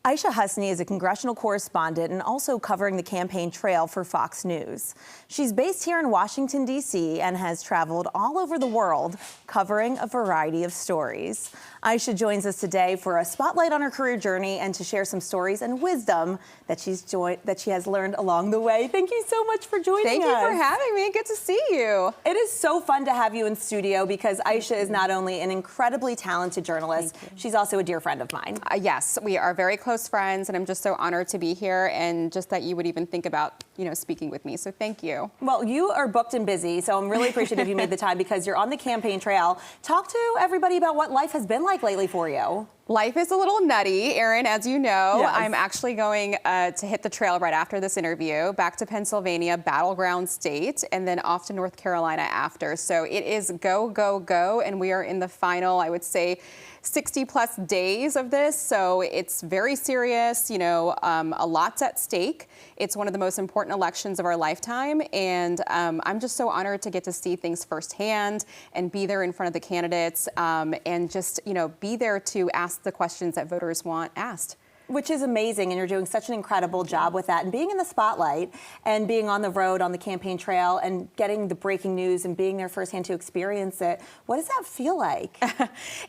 Aishah Hasnie is a congressional correspondent and also covering the campaign trail for Fox News. She's based here in Washington, D.C. and has traveled all over the world covering a variety of stories. Aishah joins us today for a spotlight on her career journey and to share some stories and wisdom that she has learned along the way. Thank you so much for joining us. Thank you for having me. Good to see you. It is so fun to have you in studio because Aishah is not only an incredibly talented journalist, she's also a dear friend of mine. Yes, we are very close friends, and I'm just so honored to be here and just that you would even think about, speaking with me. So thank you. Well, you are booked and busy, so I'm really appreciative you made the time because you're on the campaign trail. Talk to everybody about what life has been like lately for you. Life is a little nutty, Erin, as you know. Yes. I'm actually going to hit the trail right after this interview, back to Pennsylvania, battleground state, and then off to North Carolina after. So it is go, go, go, and we are in the final, I would say, 60 plus days of this. So it's very serious, a lot's at stake. It's one of the most important elections of our lifetime. And I'm just so honored to get to see things firsthand and be there in front of the candidates and just, be there to ask the questions that voters want asked. Which is amazing, and you're doing such an incredible job with that. And being in the spotlight and being on the road on the campaign trail and getting the breaking news and being there firsthand to experience it, what does that feel like?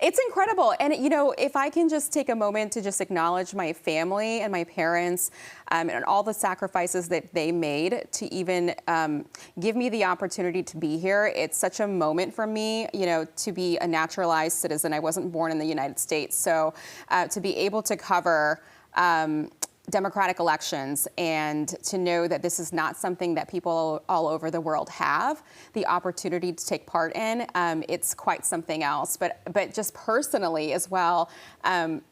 It's incredible. And, if I can just take a moment to just acknowledge my family and my parents and all the sacrifices that they made to even give me the opportunity to be here. It's such a moment for me, to be a naturalized citizen. I wasn't born in the United States. So to be able to cover democratic elections and to know that this is not something that people all over the world have the opportunity to take part in, it's quite something else. But just personally as well,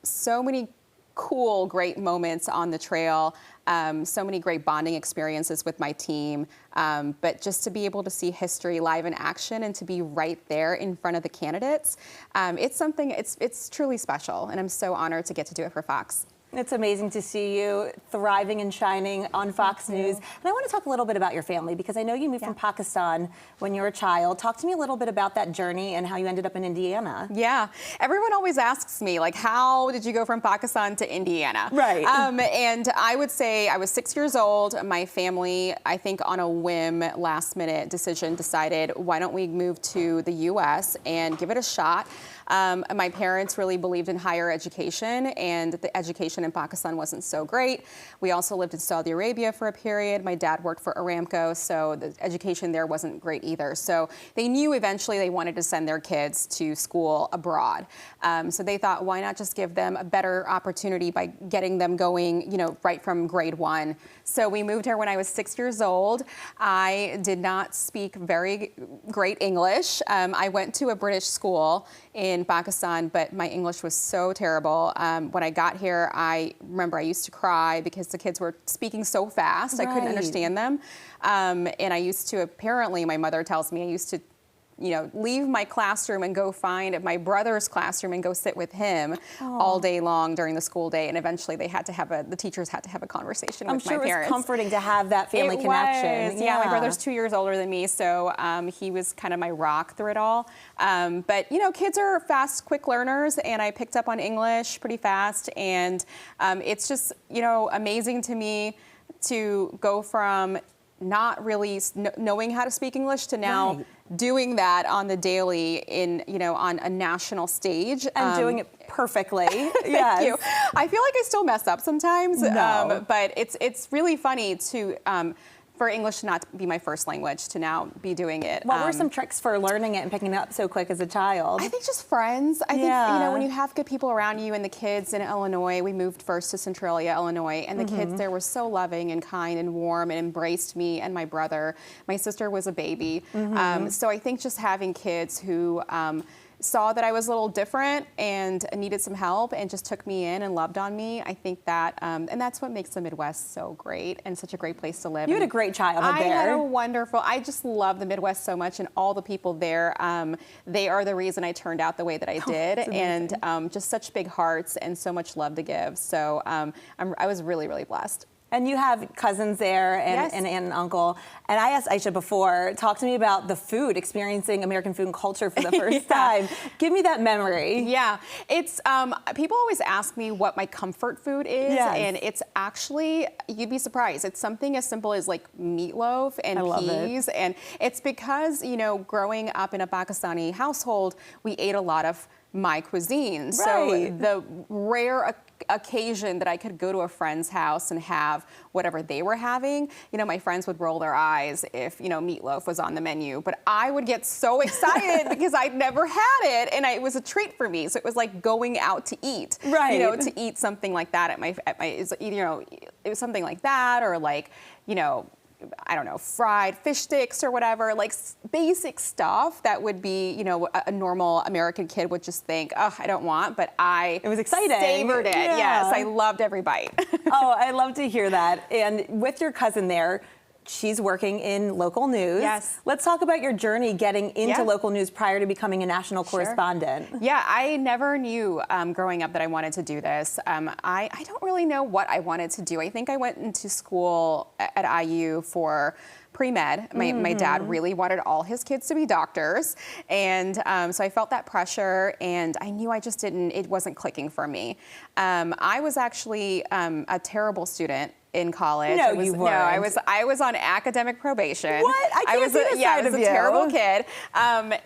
so many cool, great moments on the trail, so many great bonding experiences with my team, but just to be able to see history live in action and to be right there in front of the candidates, it's truly special, and I'm so honored to get to do it for Fox. It's amazing to see you thriving and shining on Fox News. And I want to talk a little bit about your family because I know you moved from Pakistan when you were a child. Talk to me a little bit about that journey and how you ended up in Indiana. Yeah, everyone always asks me, how did you go from Pakistan to Indiana? Right. And I would say I was 6 years old. My family, I think on a whim, last minute decision, decided, why don't we move to the U.S. and give it a shot? My parents really believed in higher education, and the education in Pakistan wasn't so great. We also lived in Saudi Arabia for a period. My dad worked for Aramco, so the education there wasn't great either. So they knew eventually they wanted to send their kids to school abroad. So they thought, why not just give them a better opportunity by getting them going, right from grade 1. So we moved here when I was 6 years old. I did not speak very great English. I went to a British school in Pakistan, but my English was so terrible. When I got here, I remember I used to cry because the kids were speaking so fast. Right. I couldn't understand them. And I used to, apparently, my mother tells me, I used to leave my classroom and go find my brother's classroom and go sit with him all day long during the school day. And eventually the teachers had to have a conversation with my parents. I'm sure it was comforting to have that family connection. Yeah, my brother's 2 years older than me, so he was kind of my rock through it all. But kids are fast, quick learners, and I picked up on English pretty fast. And it's just, amazing to me to go from not really knowing how to speak English to now doing that on the daily on a national stage. And doing it perfectly. Thank you. I feel like I still mess up sometimes, but it's really funny to for English to not be my first language to now be doing it. What were some tricks for learning it and picking it up so quick as a child? I think just friends. I think, when you have good people around you, and the kids in Illinois, we moved first to Centralia, Illinois, and the kids there were so loving and kind and warm and embraced me and my brother. My sister was a baby. So I think just having kids who saw that I was a little different and needed some help and just took me in and loved on me. I think that, and that's what makes the Midwest so great and such a great place to live. You had a great childhood there. I had a wonderful, I just love the Midwest so much, and all the people there, they are the reason I turned out the way that I did, and just such big hearts and so much love to give. So I was really, really blessed. And you have cousins there and Yes. an aunt and uncle. And I asked Aishah before, talk to me about the food, experiencing American food and culture for the first time. Give me that memory. Yeah, it's people always ask me what my comfort food is, Yes. and it's actually, you'd be surprised. It's something as simple as like meatloaf and I love it. peas, and it's because, you know, growing up in a Pakistani household, we ate a lot of my cuisine. So Right. the rare occasion that I could go to a friend's house and have whatever they were having, you know, my friends would roll their eyes if, you know, meatloaf was on the menu, but I would get so excited because I'd never had it, and it was a treat for me. So it was like going out to eat, Right. you know, to eat something like that at my you know, it was something like that, or like, you know, I don't know, fried fish sticks or whatever, like basic stuff that would be, you know, a normal American kid would just think, oh, I don't want, but It was exciting. Savored it. Yeah. Yes, I loved every bite. Oh, I love to hear that. And with your cousin there, she's working in local news. Yes. Let's talk about your journey getting into Yeah. local news prior to becoming a national correspondent. Yeah, I never knew growing up that I wanted to do this. I don't really know what I wanted to do. I think I went into school at IU for pre-med. My dad really wanted all his kids to be doctors. And so I felt that pressure, and I knew it wasn't clicking for me. I was actually a terrible student in college. No, you weren't. No, I was on academic probation. What? I can't see this yeah, side I was of a you. terrible kid,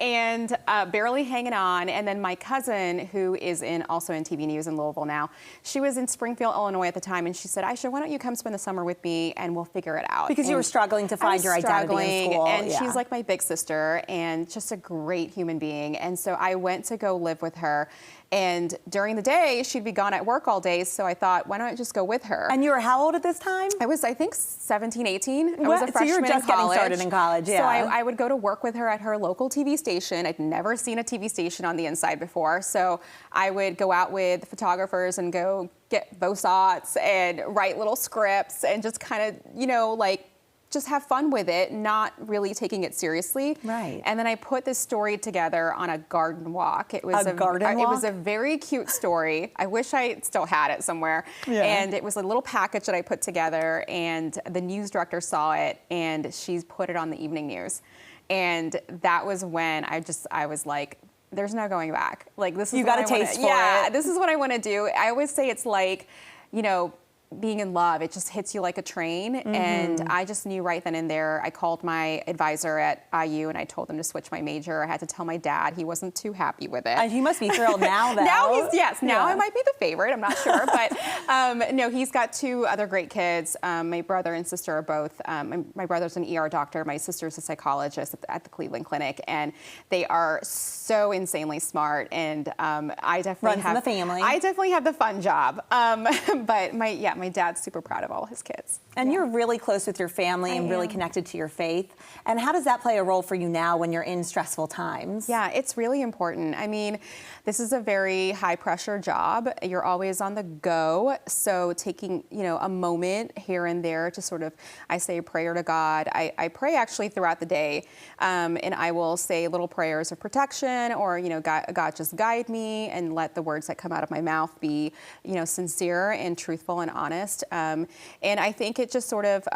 and barely hanging on. And then my cousin, who is also in TV news in Louisville now, she was in Springfield, Illinois at the time, and she said, Aishah, why don't you come spend the summer with me and we'll figure it out. Because you were struggling to find your identity in school. And Yeah. she's like my big sister and just a great human being. And so I went to go live with her. And during the day, she'd be gone at work all day. So I thought, why don't I just go with her? And you were how old at this time? I was, I think, 17, 18. I was a What? freshman So you were just in getting college. started in college, yeah. So I would go to work with her at her local TV station. I'd never seen a TV station on the inside before. So I would go out with photographers and go get Vosots and write little scripts and just kind of, you know, like, just have fun with it, not really taking it seriously. Right. And then I put this story together on a garden walk. It was A garden It was walk? a very cute story. I wish I still had it somewhere. Yeah. And it was a little package that I put together, and the news director saw it, and she's put it on the evening news. And that was when I was like, there's no going back. Like, this is You what got a I wanna- taste for Yeah, it. this is what I want to do. I always say it's like, you know, being in love, it just hits you like a train. And I just knew right then and there. I called my advisor at IU and I told him to switch my major. I had to tell my dad. He wasn't too happy with it. And he must be thrilled now, though. Now Yeah. I might be the favorite. I'm not sure, but no, he's got two other great kids. My brother and sister are both. My brother's an ER doctor. My sister's a psychologist at the Cleveland Clinic, and they are so insanely smart. And I definitely Runs in the family. I definitely have the fun job. But my dad's super proud of all his kids. And you're really close with your family and really connected to your faith. And how does that play a role for you now when you're in stressful times? Yeah, it's really important. I mean, this is a very high pressure job. You're always on the go. So taking, you know, a moment here and there to sort of, I say a prayer to God. I pray actually throughout the day. And I will say little prayers of protection, or, you know, God just guide me and let the words that come out of my mouth be, you know, sincere and truthful and honest. And I think it just sort of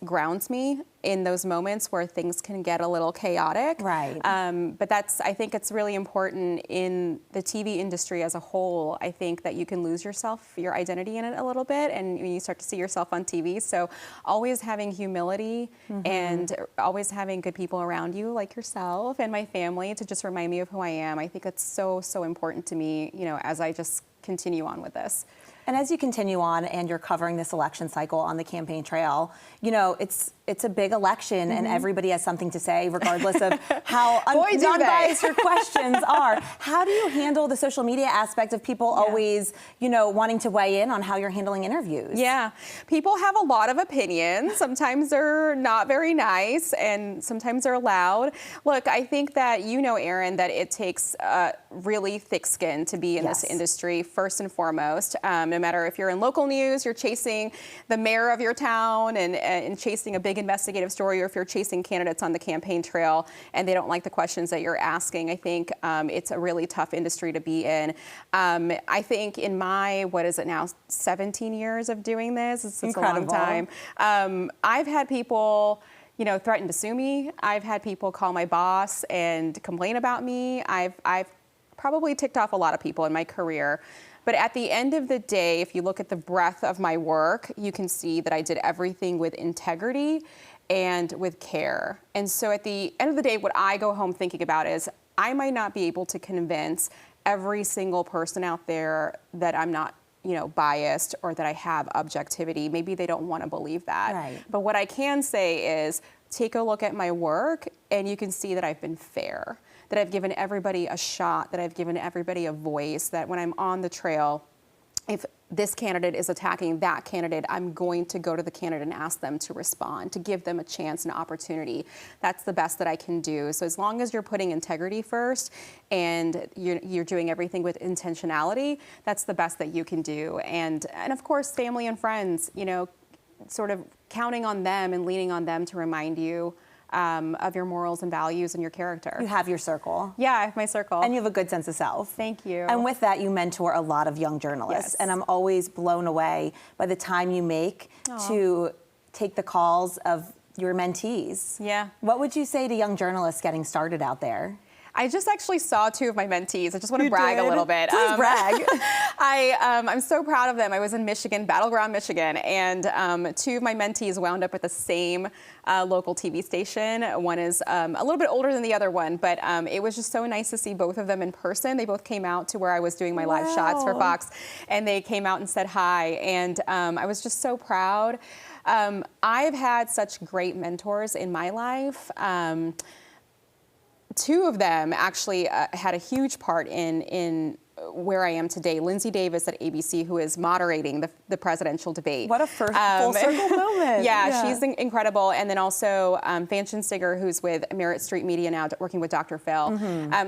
grounds me in those moments where things can get a little chaotic. Right. But I think it's really important in the TV industry as a whole. I think that you can lose your identity in it a little bit, and when you start to see yourself on TV. So always having humility and always having good people around you like yourself and my family to just remind me of who I am. I think that's so, so important to me, you know, as I just continue on with this. And as you continue on and you're covering this election cycle on the campaign trail, you know, it's a big election and everybody has something to say regardless of how unbiased your questions are. How do you handle the social media aspect of people always, you know, wanting to weigh in on how you're handling interviews? Yeah, people have a lot of opinions. Sometimes they're not very nice and sometimes they're loud. Look, I think that, you know, Erin, that it takes really thick skin to be in this industry, first and foremost. No no matter if you're in local news, you're chasing the mayor of your town and chasing a big investigative story, or if you're chasing candidates on the campaign trail and they don't like the questions that you're asking. I think it's a really tough industry to be in. I think in my, what is it now, 17 years of doing this, it's a long time. I've had people, you know, threaten to sue me. I've had people call my boss and complain about me. I've probably ticked off a lot of people in my career. But at the end of the day, if you look at the breadth of my work, you can see that I did everything with integrity and with care. And so at the end of the day, what I go home thinking about is I might not be able to convince every single person out there that I'm not, you know, biased or that I have objectivity. Maybe they don't want to believe that. Right. But what I can say is take a look at my work and you can see that I've been fair, that I've given everybody a shot, that I've given everybody a voice, that when I'm on the trail, if this candidate is attacking that candidate, I'm going to go to the candidate and ask them to respond, to give them a chance, an opportunity. That's the best that I can do. So as long as you're putting integrity first and you're doing everything with intentionality, that's the best that you can do. And of course, family and friends, you know, sort of counting on them and leaning on them to remind you of your morals and values and your character. You have your circle. Yeah, I have my circle. And you have a good sense of self. Thank you. And with that, you mentor a lot of young journalists. Yes. And I'm always blown away by the time you make to take the calls of your mentees. Yeah. What would you say to young journalists getting started out there? I just actually saw 2 of my mentees. I just want to brag a little bit. Please brag. I'm so proud of them. I was in Michigan, Battleground, Michigan, and 2 of my mentees wound up at the same local TV station. One is a little bit older than the other one, but it was just so nice to see both of them in person. They both came out to where I was doing my live shots for Fox, and they came out and said hi, and I was just so proud. I've had such great mentors in my life. 2 of them actually had a huge part in where I am today. Lindsay Davis at ABC, who is moderating the presidential debate. What a full circle moment. Yeah, she's incredible. And then also Fanchen Sigger, who's with Merritt Street Media now, working with Dr. Phil.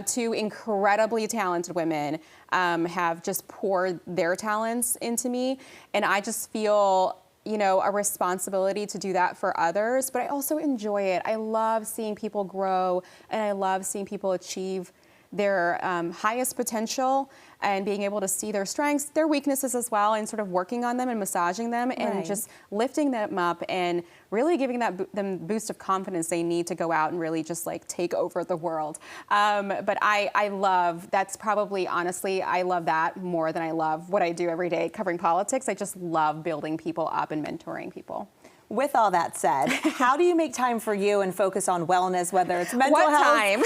2 incredibly talented women have just poured their talents into me. And I just feel, you know, a responsibility to do that for others, but I also enjoy it. I love seeing people grow, and I love seeing people achieve their highest potential and being able to see their strengths, their weaknesses as well, and sort of working on them and massaging them and just lifting them up and really giving them boost of confidence they need to go out and really just like take over the world. But I love, that's probably, honestly, I love that more than I love what I do every day covering politics. I just love building people up and mentoring people. With all that said, how do you make time for you and focus on wellness, whether it's mental health,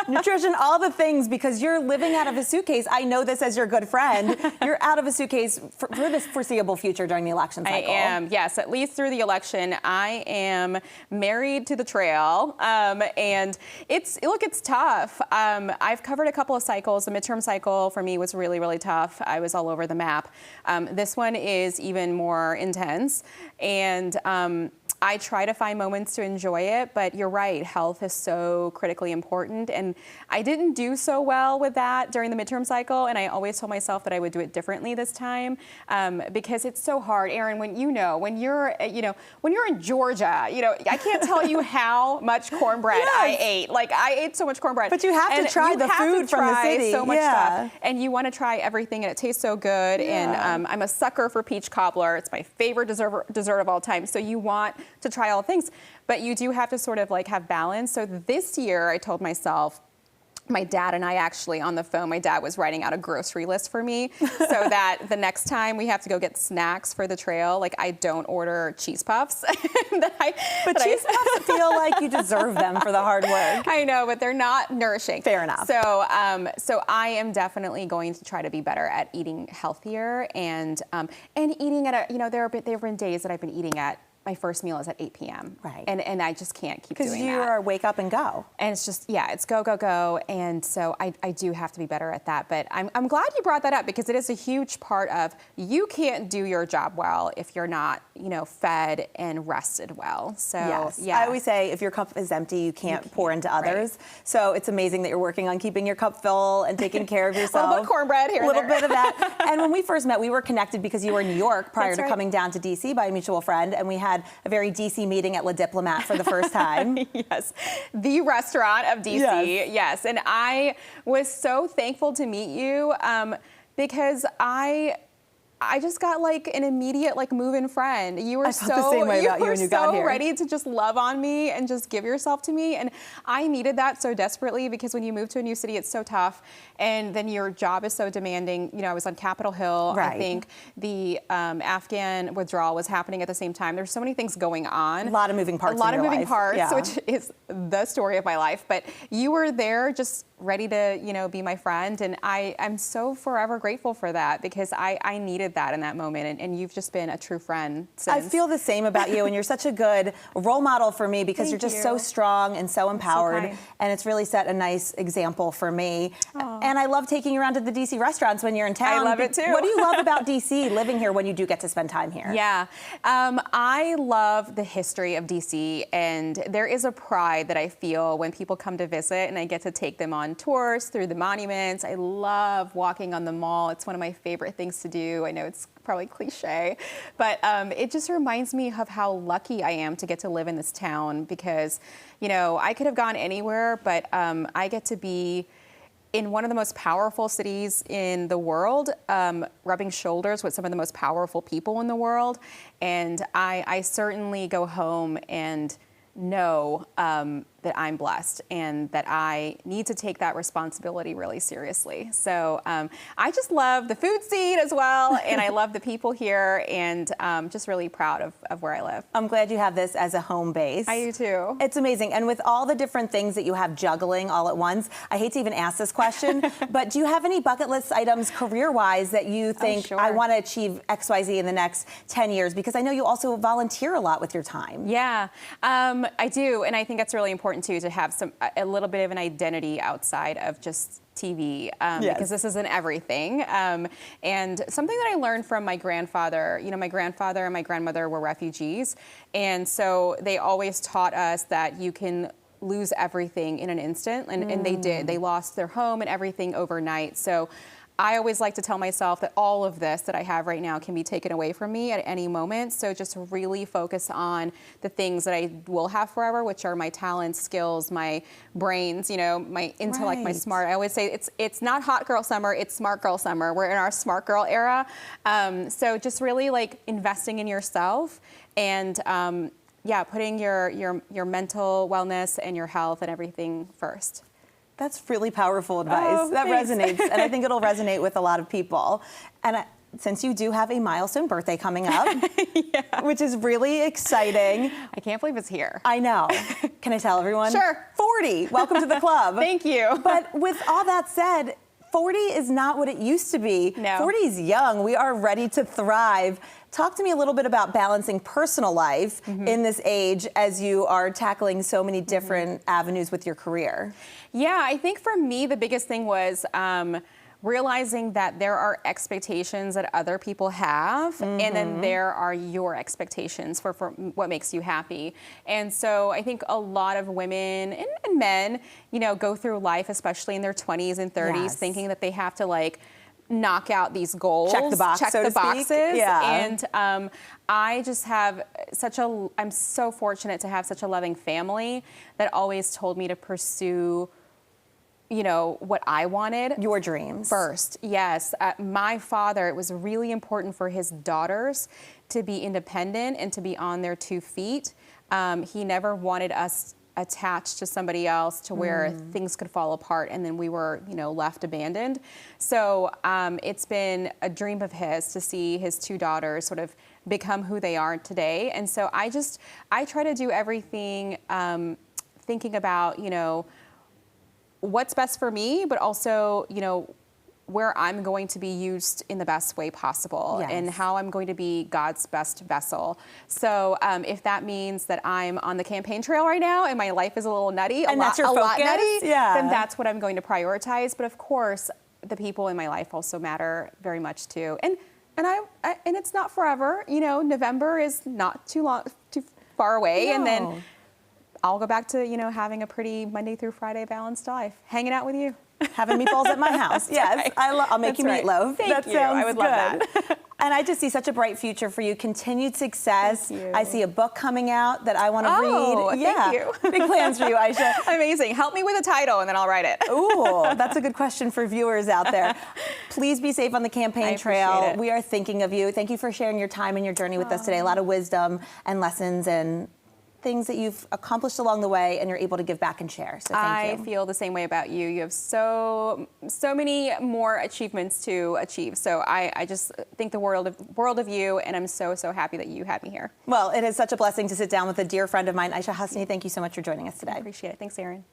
nutrition, all the things, because you're living out of a suitcase. I know this as your good friend. You're out of a suitcase for the foreseeable future during the election cycle. I am, yes, at least through the election. I am married to the trail, and it's tough. I've covered a couple of cycles. The midterm cycle for me was really, really tough. I was all over the map. This one is even more intense. And I try to find moments to enjoy it, but you're right, health is so critically important. And I didn't do so well with that during the midterm cycle, and I always told myself that I would do it differently this time, because it's so hard. Erin, when you're in Georgia, I can't tell you how much cornbread I ate. Like, I ate so much cornbread. But you have to try the food from the city. So much stuff. And you want to try everything, and it tastes so good. Yeah. And I'm a sucker for peach cobbler. It's my favorite dessert of all time. So you want to try all things, but you do have to sort of like have balance. So this year I told myself, my dad and I actually on the phone, my dad was writing out a grocery list for me so that the next time we have to go get snacks for the trail, like I don't order cheese puffs. But cheese puffs feel like you deserve them for the hard work. I know, but they're not nourishing. Fair enough. So I am definitely going to try to be better at eating healthier and eating at there have been days that I've been eating at my first meal is at 8 p.m. Right. And I just can't keep doing that. Because you are wake up and go. And it's just, yeah, it's go, go, go. And so I do have to be better at that. But I'm glad you brought that up, because it is a huge part of, you can't do your job well if you're not, fed and rested well. So, yes. yeah. I always say, if your cup is empty, you can't pour into others. Right. So it's amazing that you're working on keeping your cup full and taking care of yourself. A little bit of cornbread here A and little there. bit of that. And when we first met, we were connected because you were in New York prior That's to right. coming down to DC by a mutual friend. And we had a very DC meeting at La Diplomat for the first time. Yes, the restaurant of DC. Yes, and I was so thankful to meet you because I just got like an immediate move-in friend. You were I felt the same way about you when you got here. ready to just love on me and just give yourself to me, and I needed that so desperately, because when you move to a new city, it's so tough, and then your job is so demanding. I was on Capitol Hill. Right. I think the Afghan withdrawal was happening at the same time. There's so many things going on. A lot of moving parts. A lot in of your moving life. parts, Yeah. which is the story of my life. But you were there, just ready to be my friend, and I'm so forever grateful for that, because I needed that in that moment, and you've just been a true friend since. I feel the same about you, and you're such a good role model for me, because Thank you're just you. so strong and so empowered, kind. and it's really set a nice example for me. And I love taking you around to the DC restaurants when you're in town. I love it too. What do you love about DC, living here, when you do get to spend time here? Yeah, I love the history of DC, and there is a pride that I feel when people come to visit, and I get to take them on tours through the monuments. I love walking on the mall. It's one of my favorite things to do. I know it's probably cliche, but it just reminds me of how lucky I am to get to live in this town, because, I could have gone anywhere, but I get to be in one of the most powerful cities in the world, rubbing shoulders with some of the most powerful people in the world. And I certainly go home and know that I'm blessed, and that I need to take that responsibility really seriously. So I just love the food scene as well, and I love the people here, and just really proud of where I live. I'm glad you have this as a home base. I do too. It's amazing. And with all the different things that you have juggling all at once, I hate to even ask this question, but do you have any bucket list items career-wise that you think, sure. I want to achieve XYZ in the next 10 years? Because I know you also volunteer a lot with your time. Yeah, I do, and I think that's really important too, to have a little bit of an identity outside of just TV, because this isn't everything. And something that I learned from my grandfather, my grandfather and my grandmother were refugees, and so they always taught us that you can lose everything in an instant, and they did. They lost their home and everything overnight. So I always like to tell myself that all of this that I have right now can be taken away from me at any moment. So just really focus on the things that I will have forever, which are my talents, skills, my brains, my intellect, my smart. I always say it's not hot girl summer, it's smart girl summer. We're in our smart girl era. So just really investing in yourself, and putting your mental wellness and your health and everything first. That's really powerful advice. Oh, that thanks. resonates, and I think it'll resonate with a lot of people. And since you do have a milestone birthday coming up, which is really exciting. I can't believe it's here. I know. Can I tell everyone? Sure. 40. Welcome to the club. Thank you. But with all that said, 40 is not what it used to be. No. 40 is young. We are ready to thrive. Talk to me a little bit about balancing personal life in this age as you are tackling so many different avenues with your career. Yeah, I think for me, the biggest thing was realizing that there are expectations that other people have, and then there are your expectations for what makes you happy. And so I think a lot of women and men, go through life, especially in their 20s and 30s, thinking that they have to knock out these goals, check the box, so to speak. boxes. Yeah. And I just have I'm so fortunate to have such a loving family that always told me to pursue what I wanted. Your dreams. First, yes. My father, it was really important for his daughters to be independent and to be on their 2 feet. He never wanted us attached to somebody else to where things could fall apart and then we were, left abandoned. So it's been a dream of his to see his 2 daughters sort of become who they are today. And so I try to do everything thinking about, what's best for me, but also, where I'm going to be used in the best way possible and how I'm going to be God's best vessel. So if that means that I'm on the campaign trail right now and my life is a little nutty, a lot nutty, then that's what I'm going to prioritize. But of course, the people in my life also matter very much too. And it's not forever. You know, November is not too far away, and then I'll go back to, you know, having a pretty Monday through Friday balanced life, hanging out with you. Having meatballs at my house. Yes, right. I'll make you meatloaf. Thank you. I would love that. And I just see such a bright future for you, continued success. Thank you. I see a book coming out that I want to read. Thank you. Big plans for you, Aishah. Amazing. Help me with a title and then I'll write it. Ooh, that's a good question for viewers out there. Please be safe on the campaign trail. We are thinking of you. Thank you for sharing your time and your journey with us today. A lot of wisdom and lessons and things that you've accomplished along the way, and you're able to give back and share. So thank you. I feel the same way about you. You have so many more achievements to achieve. So I just think the world of you, and I'm so happy that you had me here. Well, it is such a blessing to sit down with a dear friend of mine, Aishah Hasnie. Thank you so much for joining us today. I appreciate it. Thanks, Erin.